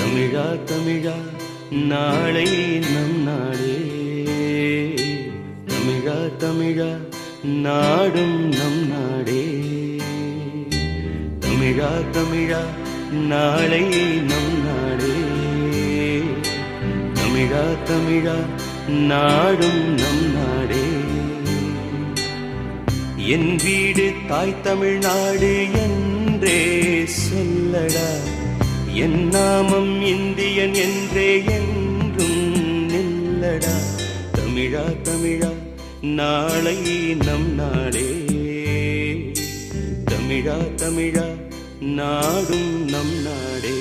தமிழா தமிழா நாளை நம் நாடே. தமிழா தமிழா நாடும் நம் நாடே. தமிழா தமிழா நாளை நம் நாடே. தமிழா தமிழா நாடும் நம் நாடே. என் வீடு தாய் தமிழ்நாடு என்றே சொல்லடா. என் நாமம் இந்தியன் என்றே என்றும் நில்லடா. தமிழா தமிழா நாளை நம் நாடே. தமிழா தமிழா நாடும் நம் நாடே.